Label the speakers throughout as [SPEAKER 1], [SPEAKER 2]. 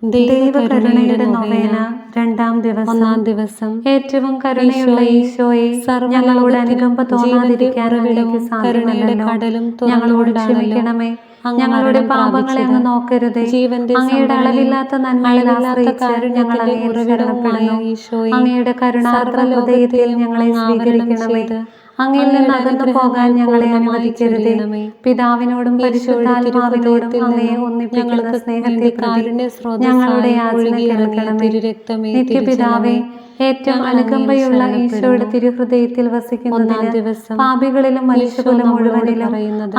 [SPEAKER 1] ദൈവകരുണയുടെ നൊവേന രണ്ടാം ദിവസം.
[SPEAKER 2] ഒന്നാം ദിവസം.
[SPEAKER 1] ഏറ്റവും കരുണയുള്ള ഈശോയെ, ഞങ്ങളോട് അനുകമ്പ തോന്നാതിരിക്കാൻ അങ്ങേക്ക് സാധ്യമല്ലല്ലോ. ഞങ്ങളോട് ക്ഷമിക്കണമേ. ഞങ്ങളുടെ പാപങ്ങളെ അങ്ങ് നോക്കരുതേ. അങ്ങയുടെ അളവില്ലാത്ത നന്മയിൽ ആശ്രയിച്ച് ഞങ്ങൾ അങ്ങയെ ശരണപ്പെടുന്നു. അങ്ങയുടെ കരുണാർദ്ര ഹൃദയത്തിൽ ഞങ്ങളെ സ്വീകരിക്കണമേ. അങ്ങയിൽ നിന്ന് അകന്നു പോകാൻ ഞങ്ങളെ അനുവദിക്കരുതേ. പിതാവിനോടും പരിശുദ്ധാത്മാവിനോടും അങ്ങയെ ഒന്നിപ്പിക്കുന്ന സ്നേഹത്തെ പ്രതി ഞങ്ങളുടെ യാചന കേൾക്കണമേ. നിത്യപിതാവേ, ഏറ്റവും അനുകമ്പയുള്ള ഈശോയുടെ തിരുഹൃദയത്തിൽ വസിക്കുന്നതിന് പാപികളിലും മനുഷ്യകുലം മുഴുവനിലും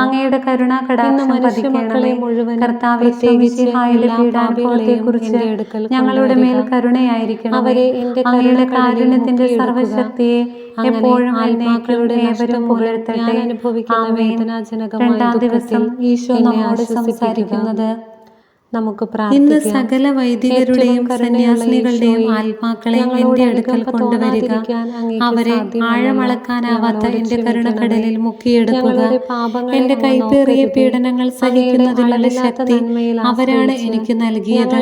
[SPEAKER 1] അങ്ങയുടെ കരുണാ കടാക്ഷം പതിക്കണമേ. കർത്താവേ, മിശിഹായുടെ പീഡാനുഭവത്തെക്കുറിച്ച് ഞങ്ങളുടെ മേൽ കരുണയായിരിക്കണമേ. അങ്ങയുടെ കാരുണ്യത്തിന്റെ സർവശക്തിയെ എപ്പോഴും എന്നേക്കും ഏവരും പുകഴ്ത്തട്ടെ. ആമേൻ. രണ്ടാം ദിവസം ഈശോ നമ്മോട് സംസാരിക്കുന്നത്.
[SPEAKER 2] നമുക്ക്
[SPEAKER 1] ഇന്ന് സകല വൈദികരുടെയും സന്യാസിനികളുടെയും ആത്മാക്കളെ എന്റെ അടുക്കൽ കൊണ്ടുവരിക. അവരെ ആഴമളക്കാനാവാത്ത എന്റെ കരുണക്കടലിൽ മുക്കിയെടുക്കുക. എന്റെ കൈപ്പേറിയ പീഡനങ്ങൾ സഹിക്കുന്നതിനുള്ള ശക്തി അവരാണ് എനിക്ക് നൽകിയത്.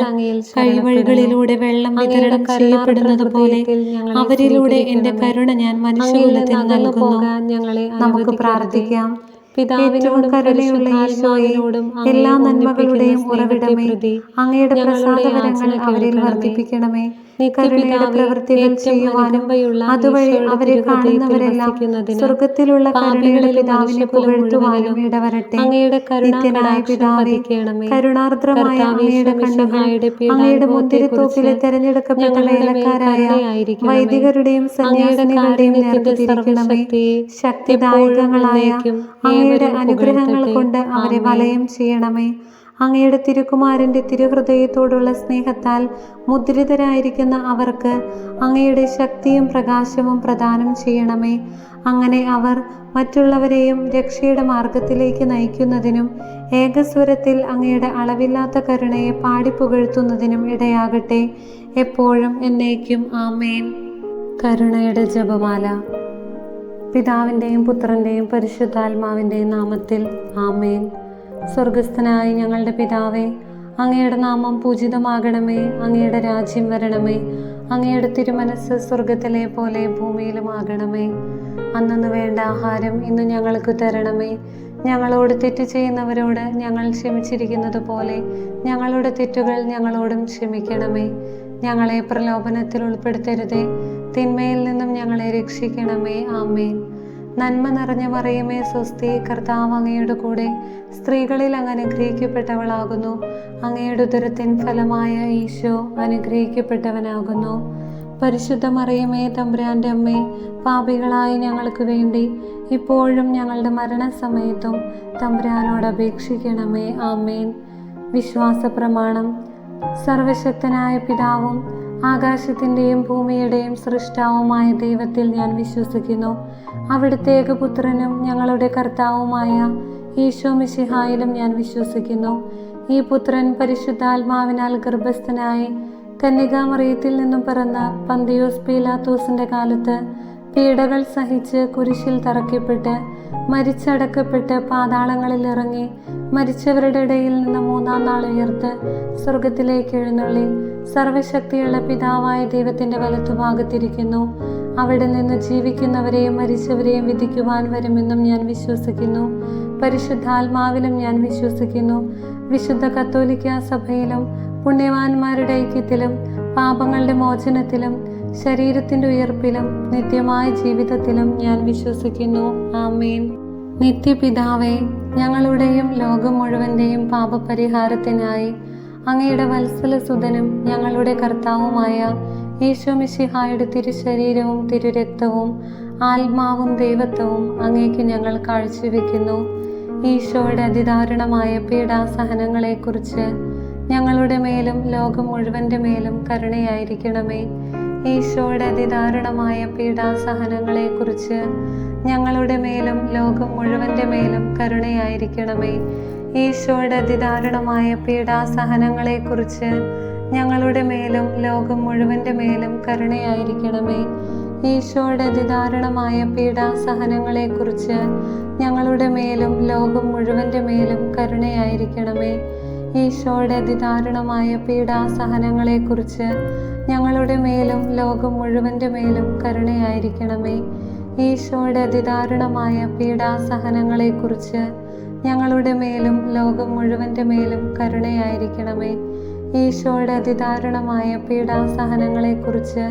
[SPEAKER 1] കഴിവഴികളിലൂടെ വെള്ളം വിതരണം ചെയ്യപ്പെടുന്നത് പോലെ അവരിലൂടെ എന്റെ കരുണ ഞാൻ മനുഷ്യകുലത്തിന് നൽകുന്നു. നമുക്ക് പ്രാർത്ഥിക്കാം. ഏറ്റവും കരുണയുള്ള ഈശോയോടും എല്ലാ നന്മകളുടെയും ഉറവിടമേ, അങ്ങയുടെ പ്രസാദവരങ്ങൾ അവരിൽ വർദ്ധിപ്പിക്കണമേ. കരുണയുടെ പ്രവൃത്തികൾ ചെയ്യുവാനും അതുവഴി അവരെ കാണുന്നവരെല്ലാം സ്വർഗത്തിലുള്ള കരുണയുടെ പിതാവിനെ പുകഴ്ത്തുവാനും ഇടവരട്ടെ. നിത്യനായ പിതാവേ, കരുണാർദ്രമായ അങ്ങയുടെ കണ്ണുകൾ അങ്ങയുടെ മുന്തിരിത്തോപ്പിലെ തെരഞ്ഞെടുക്കപ്പെട്ട വേലക്കാരായ വൈദികരുടെയും സന്യാസിനികളുടെയും നേർക്ക് തിരിക്കണമേ. ശക്തിദായകങ്ങളായ അങ്ങയുടെ അനുഗ്രഹങ്ങൾ കൊണ്ട് അവരെ വലയം ചെയ്യണമേ. അങ്ങയുടെ തിരുക്കുമാരന്റെ തിരുഹൃദയത്തോടുള്ള സ്നേഹത്താൽ മുദ്രിതരായിരിക്കുന്ന അവർക്ക് അങ്ങയുടെ ശക്തിയും പ്രകാശവും പ്രദാനം ചെയ്യണമേ. അങ്ങനെ അവർ മറ്റുള്ളവരെയും രക്ഷയുടെ മാർഗത്തിലേക്ക് നയിക്കുന്നതിനും ഏകസ്വരത്തിൽ അങ്ങയുടെ അളവില്ലാത്ത കരുണയെ പാടിപ്പുകഴ്ത്തുന്നതിനും ഇടയാകട്ടെ. എപ്പോഴും എന്നേക്കും. ആമേൻ. കരുണയുടെ ജപമാല. പിതാവിൻ്റെയും പുത്രൻ്റെയും പരിശുദ്ധാത്മാവിൻ്റെയും നാമത്തിൽ. ആമേൻ. സ്വർഗസ്ഥനായ ഞങ്ങളുടെ പിതാവേ, അങ്ങയുടെ നാമം പൂജിതമാകണമേ. അങ്ങയുടെ രാജ്യം വരണമേ. അങ്ങയുടെ തിരുമനസ് സ്വർഗത്തിലെ പോലെ ഭൂമിയിലുമാകണമേ. അന്നന്ന് വേണ്ട ആഹാരം ഇന്ന് ഞങ്ങൾക്ക് തരണമേ. ഞങ്ങളോട് തെറ്റ് ചെയ്യുന്നവരോട് ഞങ്ങൾ ക്ഷമിച്ചിരിക്കുന്നത് പോലെ ഞങ്ങളുടെ തെറ്റുകൾ ഞങ്ങളോടും ക്ഷമിക്കണമേ. ഞങ്ങളെ പ്രലോഭനത്തിൽ ഉൾപ്പെടുത്തരുതേ, തിന്മയിൽ നിന്നും ഞങ്ങളെ രക്ഷിക്കണമേ. ആമേൻ. നന്മ നിറഞ്ഞ മറിയമേ, സ്വസ്തി, കർത്താവ് അങ്ങയുടെ കൂടെ സ്ത്രീകളിൽ അങ്ങ് അനുഗ്രഹിക്കപ്പെട്ടവളാകുന്നു. അങ്ങയുടെ ഉദരത്തിൻ ഫലമായ ഈശോ അനുഗ്രഹിക്കപ്പെട്ടവനാകുന്നു. പരിശുദ്ധ മറിയമേ, തമ്പുരാന്റെ അമ്മേ, പാപികളായ ഞങ്ങൾക്ക് വേണ്ടി ഇപ്പോഴും ഞങ്ങളുടെ മരണസമയത്തും തമ്പുരാനോട് അപേക്ഷിക്കണമേ. ആമേൻ. വിശ്വാസ പ്രമാണം. സർവശക്തനായ പിതാവും ആകാശത്തിൻ്റെയും ഭൂമിയുടെയും സൃഷ്ടാവുമായ ദൈവത്തിൽ ഞാൻ വിശ്വസിക്കുന്നു. അവിടുത്തെ ഏകപുത്രനും ഞങ്ങളുടെ കർത്താവുമായ ഈശോ മിശിഹായിലും ഞാൻ വിശ്വസിക്കുന്നു. ഈ പുത്രൻ പരിശുദ്ധാത്മാവിനാൽ ഗർഭസ്ഥനായി കന്യകാമറിയത്തിൽ നിന്നും പിറന്ന പന്തിയോസ് പീലാത്തോസിന്റെ കാലത്ത് പീഡകൾ സഹിച്ച് കുരിശിൽ തറയ്ക്കപ്പെട്ട് മരിച്ചടക്കപ്പെട്ട് പാതാളങ്ങളിൽ ഇറങ്ങി മരിച്ചവരുടെ ഇടയിൽ നിന്ന് മൂന്നാം നാൾ ഉയർത്ത് സ്വർഗത്തിലേക്ക് എഴുന്നള്ളി സർവശക്തിയുള്ള പിതാവായ ദൈവത്തിന്റെ വലത്തുഭാഗത്തിരിക്കുന്നു. അവിടെ നിന്ന് ജീവിക്കുന്നവരെയും മരിച്ചവരെയും വിധിക്കുവാൻ വരുമെന്നും ഞാൻ വിശ്വസിക്കുന്നു. പരിശുദ്ധാത്മാവിലും ഞാൻ വിശ്വസിക്കുന്നു. വിശുദ്ധ കത്തോലിക്ക സഭയിലും പുണ്യവാന്മാരുടെ ഐക്യത്തിലും പാപങ്ങളുടെ മോചനത്തിലും ശരീരത്തിന്റെ ഉയർപ്പിലും നിത്യമായ ജീവിതത്തിലും ഞാൻ വിശ്വസിക്കുന്നു. ആമേൻ. നിത്യപിതാവേ, ഞങ്ങളുടെയും ലോകം മുഴുവന്റെയും പാപപരിഹാരത്തിനായി അങ്ങയുടെ വത്സലസുതനും ഞങ്ങളുടെ കർത്താവുമായ ഈശോ മിശിഹായുടെ തിരുശരീരവും തിരുരക്തവും ആത്മാവും ദൈവത്വവും അങ്ങേക്ക് ഞങ്ങൾ കാഴ്ചവെക്കുന്നു. ഈശോയുടെ അതിദാരുണമായ പീഡാസഹനങ്ങളെക്കുറിച്ച് ഞങ്ങളുടെ മേലും ലോകം മുഴുവൻ്റെ മേലും കരുണയായിരിക്കണമേ. ഈശോയുടെ അതിദാരുണമായ പീഡാസഹനങ്ങളെക്കുറിച്ച് ഞങ്ങളുടെ മേലും ലോകം മുഴുവൻ്റെ മേലും കരുണയായിരിക്കണമേ. ഈശോയുടെ അതിദാരുണമായ പീഡാസഹനങ്ങളെക്കുറിച്ച് ഞങ്ങളുടെ മേലും ലോകം മുഴുവൻ്റെ മേലും കരുണയായിരിക്കണമേ. ഈശോയുടെ അതിദാരുണമായ പീഡാസഹനങ്ങളെക്കുറിച്ച് ഞങ്ങളുടെ മേലും ലോകം മുഴുവൻ്റെ മേലും കരുണയായിരിക്കണമേ. ഈശോയുടെ അതിദാരുണമായ പീഡാസഹനങ്ങളെക്കുറിച്ച് ഞങ്ങളുടെ മേലും ലോകം മുഴുവൻ്റെ മേലും കരുണയായിരിക്കണമേ. ഈശോയുടെ അതിദാരുണമായ പീഡാസഹനങ്ങളെക്കുറിച്ച് ഞങ്ങളുടെ മേലും ലോകം മുഴുവൻ്റെ മേലും കരുണയായിരിക്കണമേ. ഈശോയുടെ അതിദാരുണമായ പീഡാസഹനങ്ങളെക്കുറിച്ച്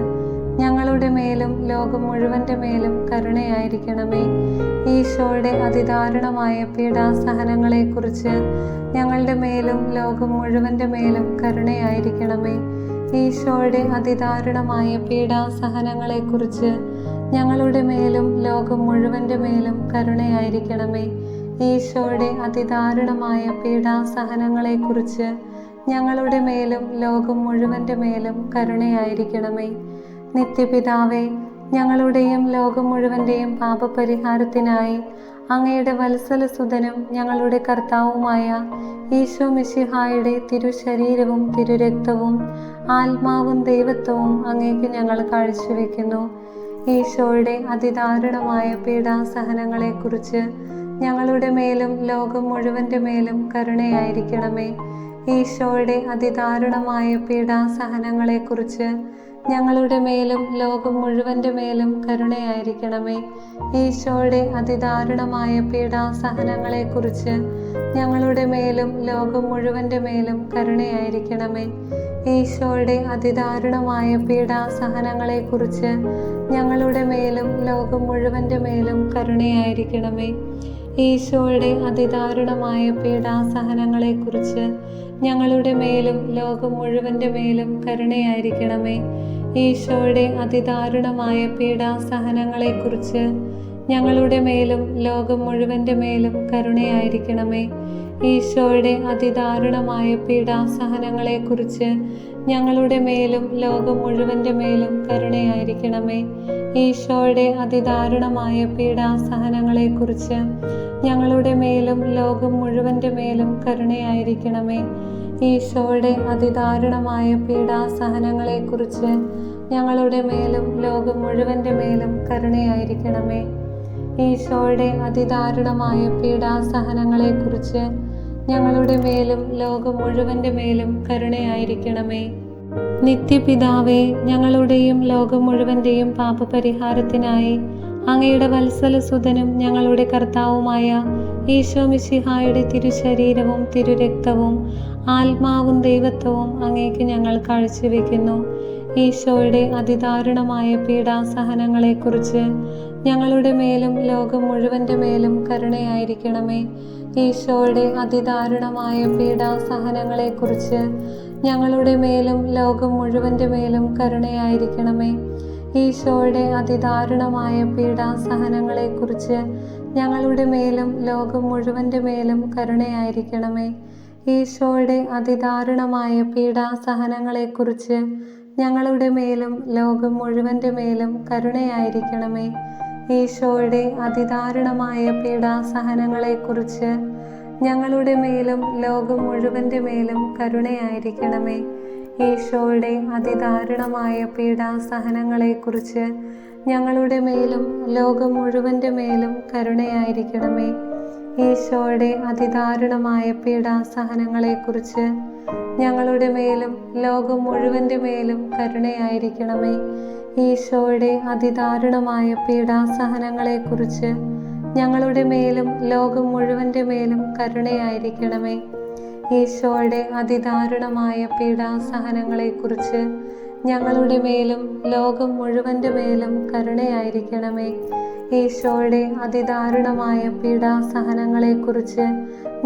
[SPEAKER 1] ഞങ്ങളുടെ മേലും ലോകം മുഴുവൻ്റെ മേലും കരുണയായിരിക്കണമേ. ഈശോയുടെ അതിദാരുണമായ പീഡാസഹനങ്ങളെക്കുറിച്ച് ഞങ്ങളുടെ മേലും ലോകം മുഴുവൻ്റെ മേലും കരുണയായിരിക്കണമേ. ഈശോയുടെ അതിദാരുണമായ പീഡാസഹനങ്ങളെക്കുറിച്ച് ഞങ്ങളുടെ മേലും ലോകം മുഴുവൻ്റെ മേലും കരുണയായിരിക്കണമേ. ഈശോയുടെ അതിദാരുണമായ പീഡാസഹനങ്ങളെക്കുറിച്ച് ഞങ്ങളുടെ മേലും ലോകം മുഴുവൻ്റെ മേലും കരുണയായിരിക്കണമേ. നിത്യപിതാവേ, ഞങ്ങളുടെയും ലോകം മുഴുവൻ്റെയും പാപപരിഹാരത്തിനായി അങ്ങയുടെ വത്സലസുതനും ഞങ്ങളുടെ കർത്താവുമായ ഈശോ മിശിഹായുടെ തിരുശരീരവും തിരുരക്തവും ആത്മാവും ദൈവത്വവും അങ്ങേക്ക് ഞങ്ങൾ കാഴ്ചവെക്കുന്നു. ഈശോയുടെ അതിദാരുണമായ പീഡാസഹനങ്ങളെക്കുറിച്ച് ഞങ്ങളുടെ മേലും ലോകം മുഴുവൻ്റെ മേലും കരുണയായിരിക്കണമേ. ഈശോയുടെ അതിദാരുണമായ പീഡാസഹനങ്ങളെക്കുറിച്ച് ഞങ്ങളുടെ മേലും ലോകം മുഴുവൻ്റെ മേലും കരുണയായിരിക്കണമേ. ഈശോയുടെ അതിദാരുണമായ പീഡാസഹനങ്ങളെക്കുറിച്ച് ഞങ്ങളുടെ മേലും ലോകം മുഴുവൻ്റെ മേലും കരുണയായിരിക്കണമേ. ഈശോയുടെ അതിദാരുണമായ പീഡാസഹനങ്ങളെക്കുറിച്ച് ഞങ്ങളുടെ മേലും ലോകം മുഴുവൻ്റെ മേലും കരുണയായിരിക്കണമേ. ഈശോയുടെ അതിദാരുണമായ പീഡാസഹനങ്ങളെക്കുറിച്ച് ഞങ്ങളുടെ മേലും ലോകം മുഴുവൻ്റെ മേലും കരുണയായിരിക്കണമേ. ഈശോയുടെ അതിദാരുണമായ പീഡാസഹനങ്ങളെക്കുറിച്ച് ഞങ്ങളുടെ മേലും ലോകം മുഴുവൻ്റെ മേലും കരുണയായിരിക്കണമേ. ഈശോയുടെ അതിദാരുണമായ പീഡാസഹനങ്ങളെക്കുറിച്ച് ഞങ്ങളുടെ മേലും ലോകം മുഴുവൻ്റെ മേലും കരുണയായിരിക്കണമേ. ഈശോയുടെ അതിദാരുണമായ പീഡാസഹനങ്ങളെക്കുറിച്ച് ഞങ്ങളുടെ മേലും ലോകം മുഴുവൻ്റെ മേലും കരുണയായിരിക്കണമേ. ഈശോയുടെ അതിദാരുണമായ പീഡാസഹനങ്ങളെക്കുറിച്ച് ഞങ്ങളുടെ മേലും ലോകം മുഴുവൻ്റെ മേലും കരുണയായിരിക്കണമേ. ഈശോയുടെ അതിദാരുണമായ പീഡാസഹനങ്ങളെക്കുറിച്ച് ഞങ്ങളുടെ മേലും ലോകം മുഴുവൻ്റെ മേലും കരുണയായിരിക്കണമേ. നിത്യപിതാവേ, ഞങ്ങളുടെയും ലോകം മുഴുവൻ്റെയും പാപപരിഹാരത്തിനായി അങ്ങയുടെ വത്സലസുതനും ഞങ്ങളുടെ കർത്താവുമായ ഈശോ മിശിഹായുടെ തിരുശരീരവും തിരുരക്തവും ആത്മാവും ദൈവത്വവും അങ്ങേക്ക് ഞങ്ങൾ കാഴ്ചവെക്കുന്നു. ഈശോയുടെ അതിദാരുണമായ പീഡാസഹനങ്ങളെക്കുറിച്ച് ഞങ്ങളുടെ മേലും ലോകം മുഴുവൻ്റെ മേലും കരുണയായിരിക്കണമേ. ഈശോയുടെ അതിദാരുണമായ പീഡാസഹനങ്ങളെക്കുറിച്ച് ഞങ്ങളുടെ മേലും ലോകം മുഴുവൻ്റെ മേലും കരുണയായിരിക്കണമേ. ഈശോയുടെ അതിദാരുണമായ പീഡാസഹനങ്ങളെക്കുറിച്ച് ഞങ്ങളുടെ മേലും ലോകം മുഴുവൻ്റെ മേലും കരുണയായിരിക്കണമേ. ഈശോയുടെ അതിദാരുണമായ പീഡാസഹനങ്ങളെക്കുറിച്ച് ഞങ്ങളുടെ മേലും ലോകം മുഴുവൻ്റെ മേലും കരുണയായിരിക്കണമേ. ഈശോയുടെ അതിദാരുണമായ പീഡാസഹനങ്ങളെക്കുറിച്ച് ഞങ്ങളുടെ മേലും ലോകം മുഴുവൻ്റെ മേലും കരുണയായിരിക്കണമേ. ഈശോയുടെ അതിദാരുണമായ പീഡാസഹനങ്ങളെക്കുറിച്ച് ഞങ്ങളുടെ മേലും ലോകം മുഴുവൻ്റെ മേലും കരുണയായിരിക്കണമേ. ഈശോയുടെ അതിദാരുണമായ പീഡാസഹനങ്ങളെക്കുറിച്ച് ഞങ്ങളുടെ മേലും ലോകം മുഴുവൻ്റെ മേലും കരുണയായിരിക്കണമേ. ഈശോയുടെ അതിദാരുണമായ പീഡാസഹനങ്ങളെക്കുറിച്ച് ഞങ്ങളുടെ മേലും ലോകം മുഴുവൻ്റെ മേലും കരുണയായിരിക്കണമേ. ഈശോയുടെ അതിദാരുണമായ പീഡാസഹനങ്ങളെക്കുറിച്ച് ഞങ്ങളുടെ മേലും ലോകം മുഴുവൻ്റെ മേലും കരുണയായിരിക്കണമേ. ഈശോയുടെ അതിദാരുണമായ പീഡാസഹനങ്ങളെക്കുറിച്ച്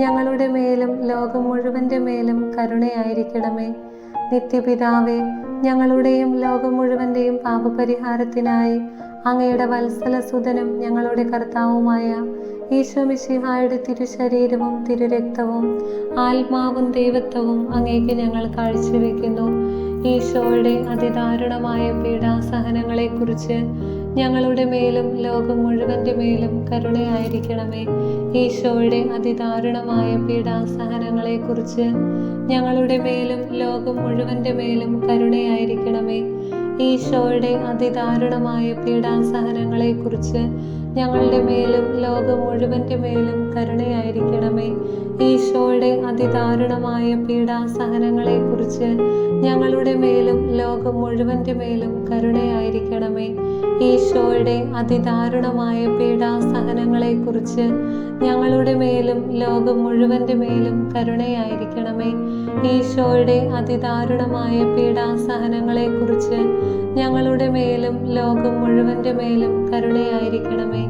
[SPEAKER 1] ഞങ്ങളുടെ മേലും ലോകം മുഴുവൻ്റെ മേലും കരുണയായിരിക്കണമേ. നിത്യപിതാവേ, ഞങ്ങളുടെയും ലോകം മുഴുവൻ്റെയും പാപപരിഹാരത്തിനായി അങ്ങയുടെ വത്സലസുതനും ഞങ്ങളുടെ കർത്താവുമായ ഈശോ മിശിഹായുടെ തിരുശരീരവും തിരുരക്തവും ആത്മാവും ദൈവത്വവും അങ്ങേക്ക് ഞങ്ങൾ കാഴ്ചവെക്കുന്നു. ഈശോയുടെ അതിദാരുണമായ പീഡാസഹനങ്ങളെക്കുറിച്ച് ഞങ്ങളുടെ മേലും ലോകം മുഴുവൻ്റെ മേലും കരുണയായിരിക്കണമേ. ഈശോയുടെ അതിദാരുണമായ പീഡാസഹനങ്ങളെക്കുറിച്ച് ഞങ്ങളുടെ മേലും ലോകം മുഴുവൻ്റെ മേലും കരുണയായിരിക്കണമേ. ഈശോയുടെ അതിദാരുണമായ പീഡാസഹനങ്ങളെക്കുറിച്ച് ഞങ്ങളുടെ മേലും ലോകം മുഴുവൻ്റെ മേലും കരുണയായിരിക്കണമേ. ഈശോയുടെ അതിദാരുണമായ പീഡാസഹനങ്ങളെക്കുറിച്ച് ഞങ്ങളുടെ മേലും ലോകം മുഴുവൻ്റെ മേലും കരുണയായിരിക്കണമേ. ഈശോയുടെ അതിദാരുണമായ പീഡാസഹനങ്ങളെക്കുറിച്ച് ഞങ്ങളുടെ മേലും ലോകം മുഴുവൻ്റെ മേലും കരുണയായിരിക്കണമേ. ഈശോയുടെ അതിദാരുണമായ പീഡാസഹനങ്ങളെക്കുറിച്ച് ഞങ്ങളുടെ മേലും ലോകം മുഴുവൻ്റെ മേലും കരുണയായിരിക്കണമേ.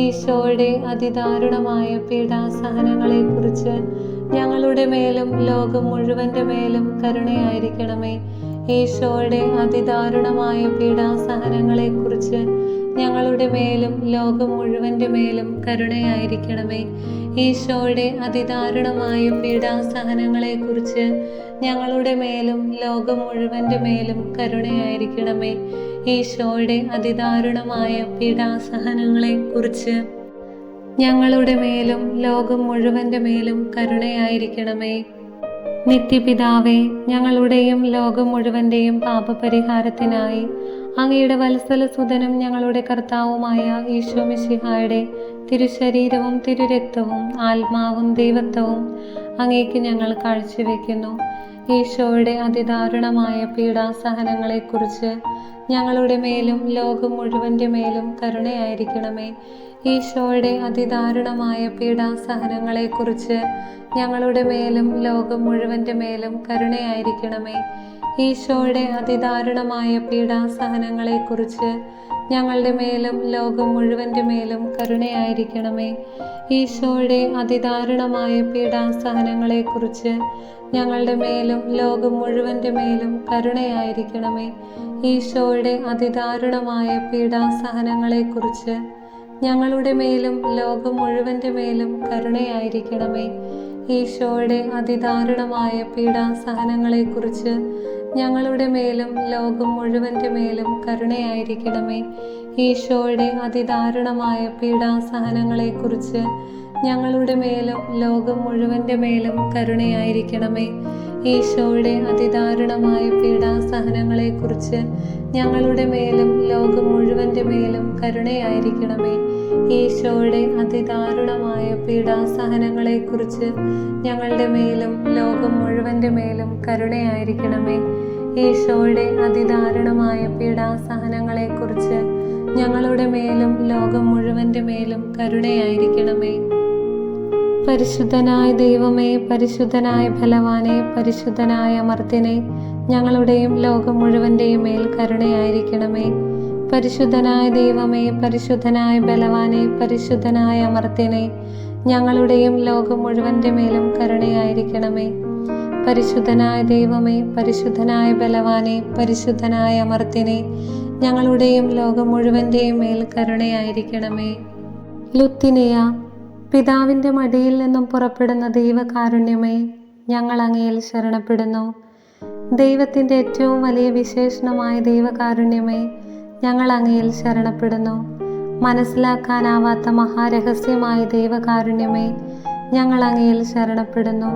[SPEAKER 1] ഈശോയുടെ അതിദാരുണമായ പീഡാസഹനങ്ങളെക്കുറിച്ച് ഞങ്ങളുടെ മേലും ലോകം മുഴുവൻ്റെ മേലും കരുണയായിരിക്കണമേ. ഈശോയുടെ അതിദാരുണമായ പീഡാസഹനങ്ങളെക്കുറിച്ച് ഞങ്ങളുടെ മേലും ലോകം മുഴുവൻ്റെ മേലും കരുണയായിരിക്കണമേ. ഈശോയുടെ അതിദാരുണമായ പീഡാസഹനങ്ങളെക്കുറിച്ച് ഞങ്ങളുടെ മേലും ലോകം മുഴുവൻ്റെ മേലും കരുണയായിരിക്കണമേ. ഈശോയുടെ അതിദാരുണമായ പീഡാസഹനങ്ങളെക്കുറിച്ച് ഞങ്ങളുടെ മേലും ലോകം മുഴുവൻ്റെ മേലും കരുണയായിരിക്കണമേ. നിത്യപിതാവേ, ഞങ്ങളുടെയും ലോകം മുഴുവൻ്റെയും പാപപരിഹാരത്തിനായി അങ്ങയുടെ വത്സലസുതനും ഞങ്ങളുടെ കർത്താവുമായ ഈശോ മിശിഹായുടെ തിരുശരീരവും തിരുരക്തവും ആത്മാവും ദൈവത്വവും അങ്ങേക്ക് ഞങ്ങൾ കാഴ്ചവെക്കുന്നു. ഈശോയുടെ അതിദാരുണമായ പീഡാസഹനങ്ങളെക്കുറിച്ച് ഞങ്ങളുടെ മേലും ലോകം മുഴുവൻ്റെ മേലും കരുണയായിരിക്കണമേ. ഈശോയുടെ അതിദാരുണമായ പീഡാസഹനങ്ങളെക്കുറിച്ച് ഞങ്ങളുടെ മേലും ലോകം മുഴുവൻ്റെ മേലും കരുണയായിരിക്കണമേ. ഈശോയുടെ അതിദാരുണമായ പീഡാസഹനങ്ങളെക്കുറിച്ച് ഞങ്ങളുടെ മേലും ലോകം മുഴുവൻ്റെ മേലും കരുണയായിരിക്കണമേ. ഈശോയുടെ അതിദാരുണമായ പീഡാസഹനങ്ങളെക്കുറിച്ച് ഞങ്ങളുടെ മേലും ലോകം മുഴുവൻ്റെ മേലും കരുണയായിരിക്കണമേ. ഈശോയുടെ അതിദാരുണമായ പീഡാസഹനങ്ങളെക്കുറിച്ച് ഞങ്ങളുടെ മേലും ലോകം മുഴുവൻ്റെ മേലും കരുണയായിരിക്കണമേ. ഈശോയുടെ അതിദാരുണമായ പീഡാസഹനങ്ങളെക്കുറിച്ച് ഞങ്ങളുടെ മേലും ലോകം മുഴുവൻ്റെ മേലും കരുണയായിരിക്കണമേ. ഈശോയുടെ അതിദാരുണമായ പീഡാസഹനങ്ങളെക്കുറിച്ച് ഞങ്ങളുടെ മേലും ലോകം മുഴുവൻ്റെ മേലും കരുണയായിരിക്കണമേ. ഈശോയുടെ അതിദാരുണമായ പീഡാസഹനങ്ങളെക്കുറിച്ച് ഞങ്ങളുടെ മേലും ലോകം മുഴുവൻ്റെ മേലും കരുണയായിരിക്കണമേ. ഈശോയുടെ അതിദാരുണമായ പീഡാസഹനങ്ങളെക്കുറിച്ച് ഞങ്ങളുടെ മേലും ലോകം മുഴുവൻ്റെ മേലും കരുണയായിരിക്കണമേ. ഈശോയുടെ അതിദാരുണമായ പീഡാസഹനങ്ങളെക്കുറിച്ച് ഞങ്ങളുടെ മേലും ലോകം മുഴുവൻ്റെ മേലും കരുണയായിരിക്കണമേ. പരിശുദ്ധനായ ദൈവമേ, പരിശുദ്ധനായ ബലവാനെ, പരിശുദ്ധനായ അമർത്യനെ, ഞങ്ങളുടെയും ലോകം മുഴുവൻ്റെയും മേൽ കരുണയായിരിക്കണമേ. പരിശുദ്ധനായ ദൈവമേ, പരിശുദ്ധനായ ബലവാനെ, പരിശുദ്ധനായ അമർത്യനെ, ഞങ്ങളുടെയും ലോകം മുഴുവൻ്റെ മേലും കരുണയായിരിക്കണമേ. പരിശുദ്ധനായ ദൈവമേ, പരിശുദ്ധനായ ബലവാനെ, പരിശുദ്ധനായ അമർത്യനെ, ഞങ്ങളുടെയും ലോകം മുഴുവൻ്റെയും മേൽ കരുണയായിരിക്കണമേ. ലുത്തിനിയ, പിതാവിൻ്റെ മടിയിൽ നിന്നും പുറപ്പെടുന്ന ദൈവകാരുണ്യമേ, ഞങ്ങൾ അങ്ങയിൽ ശരണപ്പെടുന്നു. ദൈവത്തിൻ്റെ ഏറ്റവും വലിയ വിശേഷണമായ ദൈവകാരുണ്യമേ, ഞങ്ങൾ അങ്ങയിൽ ശരണപ്പെടുന്നു. മനസ്സിലാക്കാനാവാത്ത മഹാരഹസ്യമായ ദൈവകാരുണ്യമേ, ഞങ്ങൾ അങ്ങയിൽ ശരണപ്പെടുന്നു.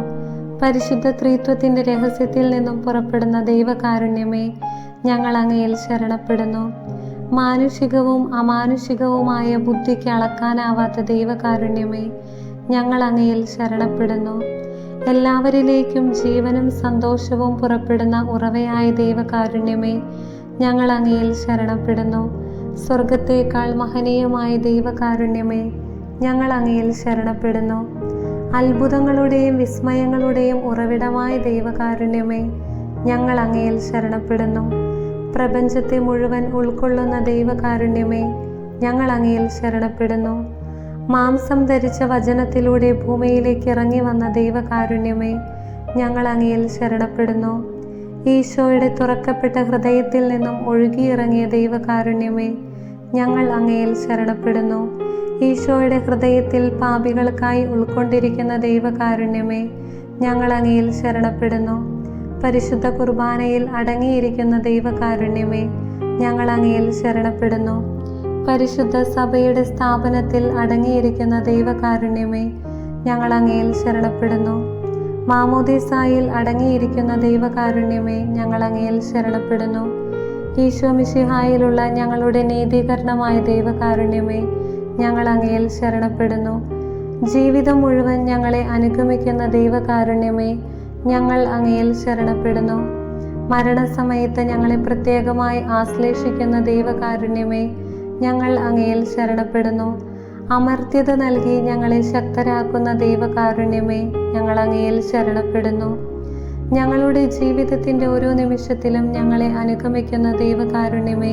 [SPEAKER 1] പരിശുദ്ധ ത്രിത്വത്തിൻ്റെ രഹസ്യത്തിൽ നിന്നും പുറപ്പെടുന്ന ദൈവകാരുണ്യമേ, ഞങ്ങൾ അങ്ങയിൽ ശരണപ്പെടുന്നു. മാനുഷികവും അമാനുഷികവുമായ ബുദ്ധിക്ക് അളക്കാനാവാത്ത ദൈവകാരുണ്യമേ, ഞങ്ങൾ അങ്ങയിൽ ശരണപ്പെടുന്നു. എല്ലാവരിലേക്കും ജീവനും സന്തോഷവും പുറപ്പെടുന്ന ഉറവയായ ദൈവകാരുണ്യമേ, ഞങ്ങൾ അങ്ങയിൽ ശരണപ്പെടുന്നു. സ്വർഗത്തേക്കാൾ മഹനീയമായ ദൈവകാരുണ്യമേ, ഞങ്ങൾ അങ്ങയിൽ ശരണപ്പെടുന്നു. അത്ഭുതങ്ങളുടെയും വിസ്മയങ്ങളുടെയും ഉറവിടമായ ദൈവകാരുണ്യമേ, ഞങ്ങൾ അങ്ങയിൽ ശരണപ്പെടുന്നു. പ്രപഞ്ചത്തെ മുഴുവൻ ഉൾക്കൊള്ളുന്ന ദൈവകാരുണ്യമേ, ഞങ്ങൾ അങ്ങയിൽ ശരണപ്പെടുന്നു. മാംസം ധരിച്ച വചനത്തിലൂടെ ഭൂമിയിലേക്ക് ഇറങ്ങി വന്ന ദൈവകാരുണ്യമേ, ഞങ്ങൾ അങ്ങയിൽ ശരണപ്പെടുന്നു. ഈശോയുടെ തുറക്കപ്പെട്ട ഹൃദയത്തിൽ നിന്നും ഒഴുകിയിറങ്ങിയ ദൈവകാരുണ്യമേ, ഞങ്ങൾ അങ്ങയിൽ ശരണപ്പെടുന്നു. ഈശോയുടെ ഹൃദയത്തിൽ പാപികൾക്കായി ഉൾക്കൊണ്ടിരിക്കുന്ന ദൈവകാരുണ്യമേ, ഞങ്ങൾ അങ്ങയിൽ ശരണപ്പെടുന്നു. പരിശുദ്ധ കുർബാനയിൽ അടങ്ങിയിരിക്കുന്ന ദൈവകാരുണ്യമേ, ഞങ്ങൾ അങ്ങയിൽ ശരണപ്പെടുന്നു. പരിശുദ്ധ സഭയുടെ സ്ഥാപനത്തിൽ അടങ്ങിയിരിക്കുന്ന ദൈവകാരുണ്യമേ, ഞങ്ങൾ അങ്ങയിൽ ശരണപ്പെടുന്നു. മാമോദീസായിൽ അടങ്ങിയിരിക്കുന്ന ദൈവകാരുണ്യമേ, ഞങ്ങൾ അങ്ങയിൽ ശരണപ്പെടുന്നു. ഈശോ മിശിഹായിലുള്ള ഞങ്ങളുടെ നീതീകരണമായ ദൈവകാരുണ്യമേ, ഞങ്ങൾ അങ്ങയിൽ ശരണപ്പെടുന്നു. ജീവിതം മുഴുവൻ ഞങ്ങളെ അനുഗമിക്കുന്ന ദൈവകാരുണ്യമേ, ഞങ്ങൾ അങ്ങയിൽ ശരണപ്പെടുന്നു. മരണസമയത്ത് ഞങ്ങളെ പ്രത്യേകമായി ആശ്ലേഷിക്കുന്ന ദൈവകാരുണ്യമേ, ഞങ്ങൾ അങ്ങയിൽ ശരണപ്പെടുന്നു. അമർത്യത നൽകി ഞങ്ങളെ ശക്തരാക്കുന്ന ദൈവകാരുണ്യമേ, ഞങ്ങൾ അങ്ങയിൽ ശരണപ്പെടുന്നു. ഞങ്ങളുടെ ജീവിതത്തിൻ്റെ ഓരോ നിമിഷത്തിലും ഞങ്ങളെ അനുഗമിക്കുന്ന ദൈവകാരുണ്യമേ,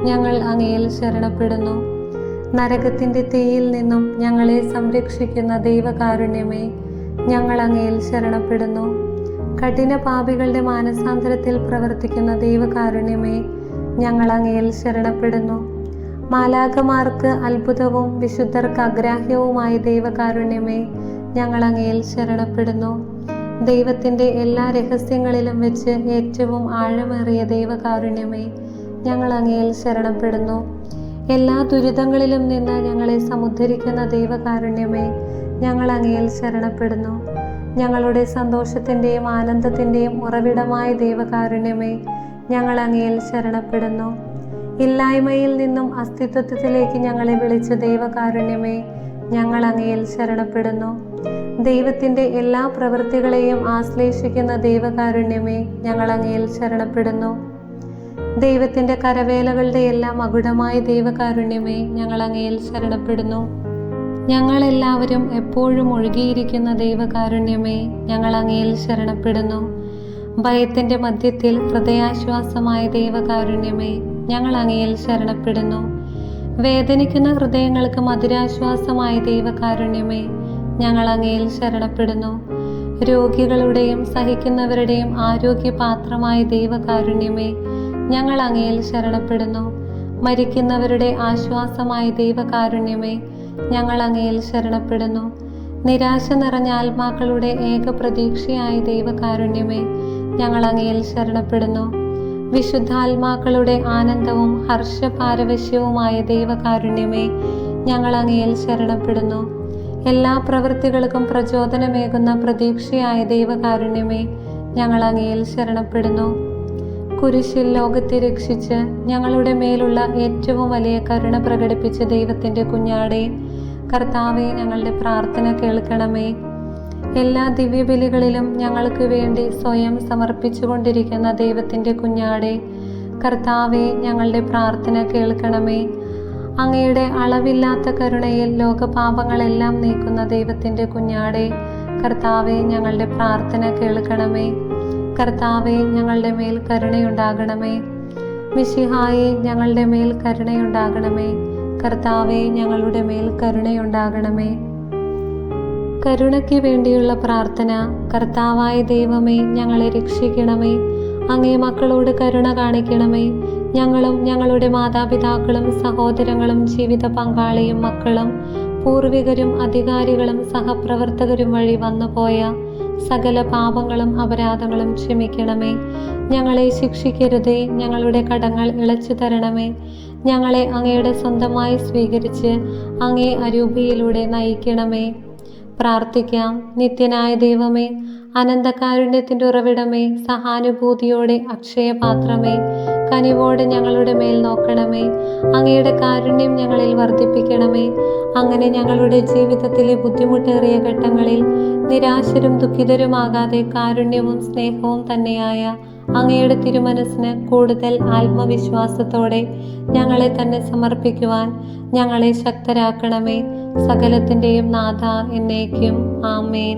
[SPEAKER 1] ഞങ്ങൾ അങ്ങയിൽ ശരണപ്പെടുന്നു. നരകത്തിൻ്റെ തീയിൽ നിന്നും ഞങ്ങളെ സംരക്ഷിക്കുന്ന ദൈവകാരുണ്യമേ, ഞങ്ങൾ അങ്ങയിൽ ശരണപ്പെടുന്നു. കഠിന പാപികളുടെ മാനസാന്തരത്തിൽ പ്രവർത്തിക്കുന്ന ദൈവകാരുണ്യമേ, ഞങ്ങൾ അങ്ങയിൽ ശരണപ്പെടുന്നു. മാലാഖമാർക്ക് അത്ഭുതവും വിശുദ്ധർക്ക് അഗ്രാഹ്യവുമായ ദൈവകാരുണ്യമേ, ഞങ്ങൾ അങ്ങയിൽ ശരണപ്പെടുന്നു. ദൈവത്തിൻ്റെ എല്ലാ രഹസ്യങ്ങളിലും വെച്ച് ഏറ്റവും ആഴമേറിയ ദൈവകാരുണ്യമേ, ഞങ്ങൾ അങ്ങയിൽ ശരണപ്പെടുന്നു. എല്ലാ ദുരിതങ്ങളിലും നിന്ന് ഞങ്ങളെ സമുദ്ധരിക്കുന്ന ദൈവകാരുണ്യമേ, ഞങ്ങൾ അങ്ങയിൽ ശരണപ്പെടുന്നു. ഞങ്ങളുടെ സന്തോഷത്തിൻ്റെയും ആനന്ദത്തിൻ്റെയും ഉറവിടമായ ദൈവകാരുണ്യമേ, ഞങ്ങൾ അങ്ങയിൽ ശരണപ്പെടുന്നു. ഇല്ലായ്മയിൽ നിന്നും അസ്തിത്വത്തിലേക്ക് ഞങ്ങളെ വിളിച്ച ദൈവകാരുണ്യമേ, ഞങ്ങൾ അങ്ങയിൽ ശരണപ്പെടുന്നു. ദൈവത്തിൻ്റെ എല്ലാ പ്രവൃത്തികളെയും ആശ്ലേഷിക്കുന്ന ദൈവകാരുണ്യമേ, ഞങ്ങൾ അങ്ങയിൽ ശരണപ്പെടുന്നു. ദൈവത്തിൻ്റെ കരവേലകളുടെ എല്ലാം മകുടമായ ദൈവകാരുണ്യമേ, ഞങ്ങൾ അങ്ങയിൽ ശരണപ്പെടുന്നു. ഞങ്ങളെല്ലാവരും എപ്പോഴും ഒഴുകിയിരിക്കുന്ന ദൈവകാരുണ്യമേ, ഞങ്ങൾ അങ്ങയിൽ ശരണപ്പെടുന്നു. ഭയത്തിൻ്റെ മധ്യത്തിൽ ഹൃദയാശ്വാസമായ ദൈവകാരുണ്യമേ, ഞങ്ങൾ അങ്ങയിൽ ശരണപ്പെടുന്നു. വേദനിക്കുന്ന ഹൃദയങ്ങൾക്ക് മധുരാശ്വാസമായ ദൈവകാരുണ്യമേ, ഞങ്ങൾ അങ്ങയിൽ ശരണപ്പെടുന്നു. രോഗികളുടെയും സഹിക്കുന്നവരുടെയും ആരോഗ്യപാത്രമായ ദൈവകാരുണ്യമേ, ഞങ്ങൾ അങ്ങയിൽ ശരണപ്പെടുന്നു. മരിക്കുന്നവരുടെ ആശ്വാസമായ ദൈവകാരുണ്യമേ, ഞങ്ങൾ അങ്ങയിൽ ശരണപ്പെടുന്നു. നിരാശ നിറഞ്ഞ ആത്മാക്കളുടെ ഏക പ്രതീക്ഷയായ ദൈവകാരുണ്യമേ, ഞങ്ങൾ അങ്ങയിൽ ശരണപ്പെടുന്നു. വിശുദ്ധാത്മാക്കളുടെ ആനന്ദവും ഹർഷപാരവശ്യവുമായ ദൈവകാരുണ്യമേ, ഞങ്ങൾ അങ്ങയിൽ ശരണപ്പെടുന്നു. എല്ലാ പ്രവൃത്തികൾക്കും പ്രചോദനമേകുന്ന പ്രതീക്ഷയായ ദൈവകാരുണ്യമേ, ഞങ്ങൾ അങ്ങയിൽ ശരണപ്പെടുന്നു. കുരിശിൽ ലോകത്തെ രക്ഷിച്ച് ഞങ്ങളുടെ മേലുള്ള ഏറ്റവും വലിയ കരുണ പ്രകടിപ്പിച്ച ദൈവത്തിൻ്റെ കുഞ്ഞാടേ, കർത്താവേ, ഞങ്ങളുടെ പ്രാർത്ഥന കേൾക്കണമേ. എല്ലാ ദിവ്യബലികളിലും ഞങ്ങൾക്ക് വേണ്ടി സ്വയം സമർപ്പിച്ചുകൊണ്ടിരിക്കുന്ന ദൈവത്തിൻ്റെ കുഞ്ഞാടേ, കർത്താവേ, ഞങ്ങളുടെ പ്രാർത്ഥന കേൾക്കണമേ. അങ്ങയുടെ അളവില്ലാത്ത കരുണയിൽ ലോകപാപങ്ങളെല്ലാം നീക്കുന്ന ദൈവത്തിൻ്റെ കുഞ്ഞാടേ, കർത്താവേ, ഞങ്ങളുടെ പ്രാർത്ഥന കേൾക്കണമേ. കർത്താവേ, ഞങ്ങളുടെ മേൽ കരുണയുണ്ടാകണമേ. മിശിഹായേ, ഞങ്ങളുടെ മേൽ കരുണയുണ്ടാകണമേ. കർത്താവേ, ഞങ്ങളുടെ മേൽ കരുണയുണ്ടാകണമേ. കരുണയ്ക്ക് വേണ്ടിയുള്ള പ്രാർത്ഥന. കർത്താവായ ദൈവമേ, ഞങ്ങളെ രക്ഷിക്കണമേ. അങ്ങേ മക്കളോട് കരുണ കാണിക്കണമേ. ഞങ്ങളും ഞങ്ങളുടെ മാതാപിതാക്കളും സഹോദരങ്ങളും ജീവിത പങ്കാളിയും മക്കളും പൂർവികരും അധികാരികളും സഹപ്രവർത്തകരും വഴി വന്നുപോയ സകല പാപങ്ങളും അപരാധങ്ങളും ക്ഷമിക്കണമേ. ഞങ്ങളെ ശിക്ഷിക്കരുതേ. ഞങ്ങളുടെ കടങ്ങൾ ഇളച്ചു തരണമേ. ഞങ്ങളെ അങ്ങയുടെ സ്വന്തമായി സ്വീകരിച്ച് അങ്ങേ അരൂപിയിലൂടെ നയിക്കണമേ. പ്രാർത്ഥിക്കാം. നിത്യനായ ദൈവമേ, അനന്തകാരുണ്യത്തിൻ്റെ ഉറവിടമേ, സഹാനുഭൂതിയോടെ അക്ഷയപാത്രമേ, കനിവോടെ ഞങ്ങളുടെ മേൽ നോക്കണമേ. അങ്ങയുടെ കാരുണ്യം ഞങ്ങളിൽ വർദ്ധിപ്പിക്കണമേ. അങ്ങനെ ഞങ്ങളുടെ ജീവിതത്തിലെ ബുദ്ധിമുട്ടേറിയ ഘട്ടങ്ങളിൽ നിരാശരും ദുഃഖിതരുമാകാതെ കാരുണ്യവും സ്നേഹവും തന്നെയായ അങ്ങയുടെ തിരുമനസ്സിന് കൂടുതൽ ആത്മവിശ്വാസത്തോടെ ഞങ്ങളെ തന്നെ സമർപ്പിക്കുവാൻ ഞങ്ങളെ ശക്തരാക്കണമേ. സകലത്തിൻ്റെയും നാഥ എന്നേക്കും. ആമേൻ.